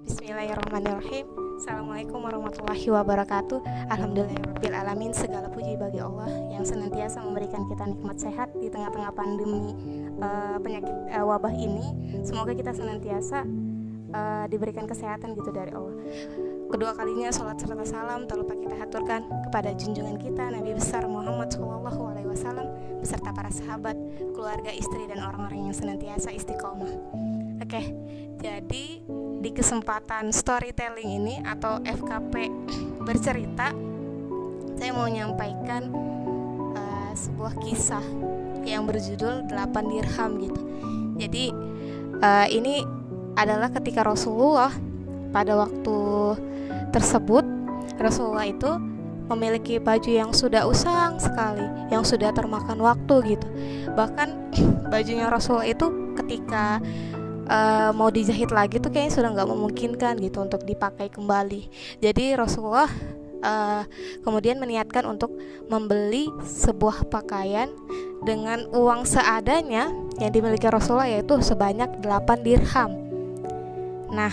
Bismillahirrahmanirrahim. Assalamualaikum warahmatullahi wabarakatuh. Alhamdulillahirabbil alamin. Segala puji bagi Allah yang senantiasa memberikan kita nikmat sehat di tengah-tengah pandemi penyakit wabah ini. Semoga kita senantiasa diberikan kesehatan gitu dari Allah. Kedua kalinya salat serta salam tak lupa kita haturkan kepada junjungan kita Nabi besar Muhammad SAW beserta para sahabat, keluarga, istri dan orang-orang yang senantiasa istiqomah. Oke, jadi di kesempatan storytelling ini atau FKP bercerita, saya mau menyampaikan sebuah kisah yang berjudul 8 dirham gitu. Jadi ini adalah ketika Rasulullah pada waktu tersebut, Rasulullah itu memiliki baju yang sudah usang sekali, yang sudah termakan waktu gitu. Bahkan bajunya Rasulullah itu ketika mau dijahit lagi tuh kayaknya sudah nggak memungkinkan gitu untuk dipakai kembali. Jadi Rasulullah kemudian meniatkan untuk membeli sebuah pakaian dengan uang seadanya yang dimiliki Rasulullah, yaitu sebanyak 8 dirham. Nah,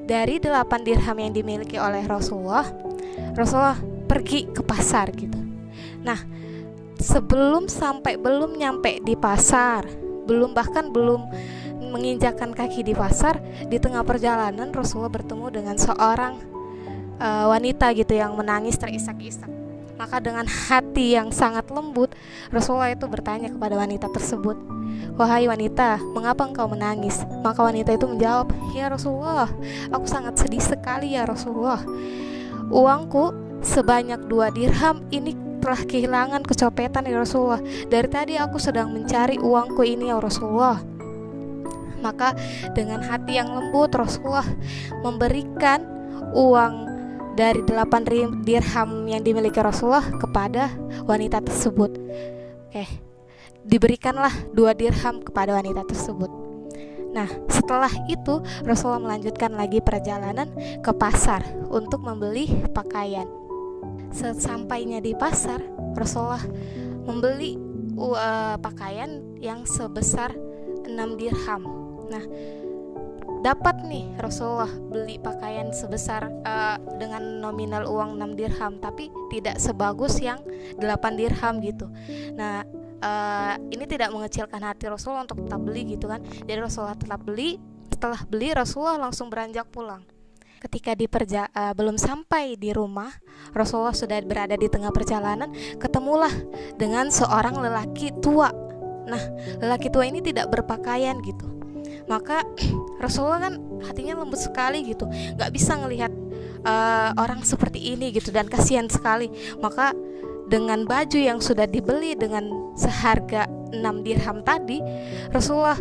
dari 8 dirham yang dimiliki oleh Rasulullah pergi ke pasar gitu. Nah, belum nyampe di pasar, belum menginjakkan kaki di pasar, di tengah perjalanan Rasulullah bertemu dengan seorang wanita gitu yang menangis terisak-isak. Maka dengan hati yang sangat lembut, Rasulullah itu bertanya kepada wanita tersebut, "Wahai wanita, mengapa engkau menangis?" Maka wanita itu menjawab, "Ya Rasulullah, aku sangat sedih sekali ya Rasulullah. Uangku sebanyak 2 dirham ini telah kehilangan, kecopetan ya Rasulullah. Dari tadi aku sedang mencari uangku ini ya Rasulullah." Maka dengan hati yang lembut Rasulullah memberikan uang dari 8 dirham yang dimiliki Rasulullah kepada wanita tersebut. Diberikanlah 2 dirham kepada wanita tersebut. Nah, setelah itu Rasulullah melanjutkan lagi perjalanan ke pasar untuk membeli pakaian. Sesampainya di pasar, Rasulullah membeli pakaian yang sebesar 6 dirham. Nah, dapat nih Rasulullah beli pakaian sebesar dengan nominal uang 6 dirham, tapi tidak sebagus yang 8 dirham gitu. Nah, ini tidak mengecilkan hati Rasulullah untuk tetap beli gitu kan. Jadi Rasulullah tetap beli. Setelah beli, Rasulullah langsung beranjak pulang. Ketika belum sampai di rumah, Rasulullah sudah berada di tengah perjalanan, ketemulah dengan seorang lelaki tua. Nah, lelaki tua ini tidak berpakaian gitu. Maka Rasulullah kan hatinya lembut sekali gitu, gak bisa ngelihat orang seperti ini gitu, dan kasihan sekali. Maka dengan baju yang sudah dibeli dengan seharga 6 dirham tadi, Rasulullah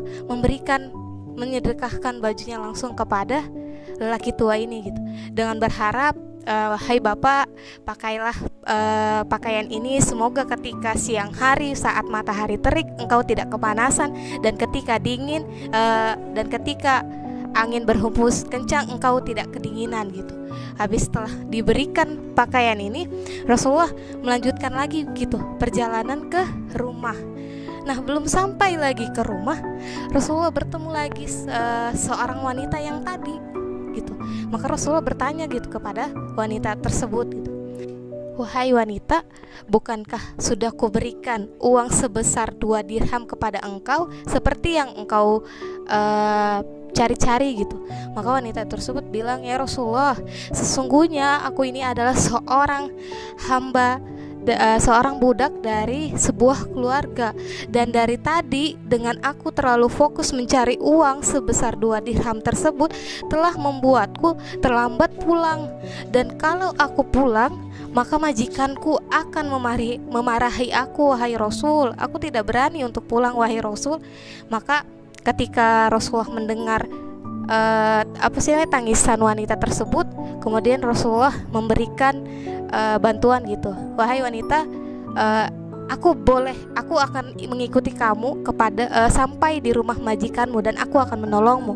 menyedekahkan bajunya langsung kepada lelaki tua ini gitu, dengan berharap, "Hai Bapak, pakailah pakaian ini, semoga ketika siang hari saat matahari terik engkau tidak kepanasan, dan ketika dingin dan ketika angin berhembus kencang engkau tidak kedinginan," gitu. Habis setelah diberikan pakaian ini, Rasulullah melanjutkan lagi gitu perjalanan ke rumah. Nah, belum sampai lagi ke rumah, Rasulullah bertemu lagi seorang wanita yang tadi gitu. Maka Rasulullah bertanya gitu kepada wanita tersebut gitu, "Wahai wanita, bukankah sudah kuberikan uang sebesar 2 dirham kepada engkau seperti yang engkau cari-cari gitu?" Maka wanita tersebut bilang, "Ya Rasulullah, sesungguhnya aku ini adalah seorang hamba, seorang budak dari sebuah keluarga, dan dari tadi dengan aku terlalu fokus mencari uang sebesar 2 dirham tersebut telah membuatku terlambat pulang, dan kalau aku pulang maka majikanku akan memarahi aku wahai Rasul. Aku tidak berani untuk pulang wahai Rasul." Maka ketika Rasulullah mendengar tangisan wanita tersebut, kemudian Rasulullah memberikan bantuan gitu, "Wahai wanita, aku akan mengikuti kamu sampai di rumah majikanmu, dan aku akan menolongmu."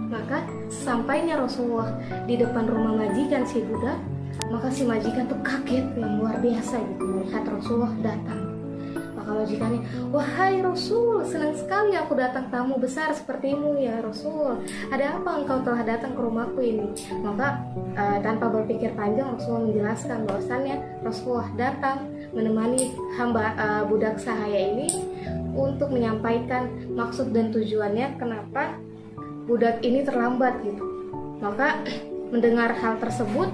Maka sampainya Rasulullah di depan rumah majikan si budak, maka si majikan tuh kaget yang luar biasa gitu melihat Rasulullah datang. Maka Maka majikannya, wahai Rasul, senang sekali aku datang tamu besar sepertimu ya Rasul. Ada apa engkau telah datang ke rumahku ini? Maka tanpa berpikir panjang Rasulullah menjelaskan bahwasannya Rasulullah datang menemani hamba budak sahaya ini untuk menyampaikan maksud dan tujuannya kenapa budak ini terlambat gitu. Maka mendengar hal tersebut,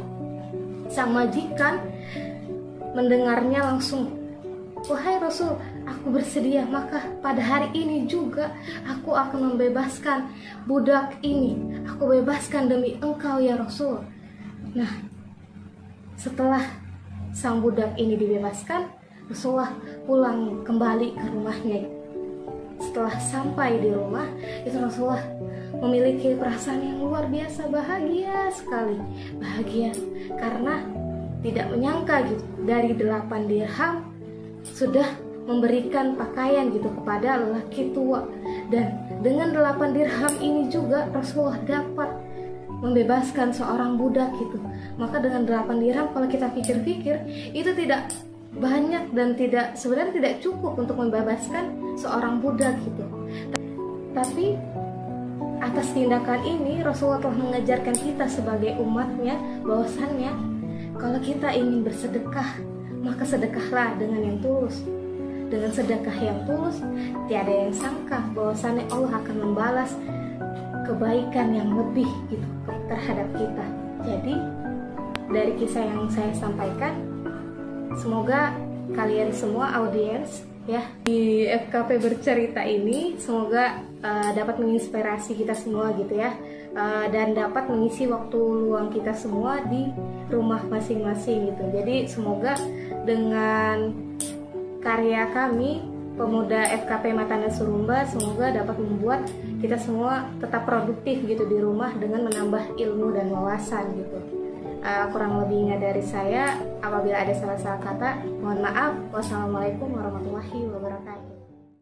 sang majikan mendengarnya langsung, wahai Rasul, aku bersedia, maka pada hari ini juga aku akan membebaskan budak ini. Aku bebaskan demi engkau ya Rasul. Nah, setelah sang budak ini dibebaskan, Rasulullah pulang kembali ke rumahnya. Setelah sampai di rumah, itu Rasulullah memiliki perasaan yang luar biasa, bahagia sekali. Bahagia karena tidak menyangka gitu, dari 8 dirham sudah memberikan pakaian gitu kepada lelaki tua. Dan dengan 8 dirham ini juga Rasulullah dapat membebaskan seorang budak gitu. Maka dengan 8 dirham kalau kita pikir-pikir itu tidak banyak dan sebenarnya tidak cukup untuk membebaskan seorang budak gitu. Tapi atas tindakan ini Rasulullah telah mengajarkan kita sebagai umatnya bahwasannya kalau kita ingin bersedekah, maka sedekahlah dengan yang tulus. Dengan sedekah yang tulus, tiada yang sangka bahwasannya Allah akan membalas kebaikan yang lebih gitu terhadap kita. Jadi dari kisah yang saya sampaikan, semoga kalian semua audiens ya di FKP bercerita ini semoga dapat menginspirasi kita semua gitu ya, dan dapat mengisi waktu luang kita semua di rumah masing-masing gitu. Jadi semoga dengan karya kami pemuda FKP Matanas Surumba, semoga dapat membuat kita semua tetap produktif gitu di rumah dengan menambah ilmu dan wawasan gitu. Kurang lebihnya dari saya, apabila ada salah-salah kata, mohon maaf. Wassalamualaikum warahmatullahi wabarakatuh.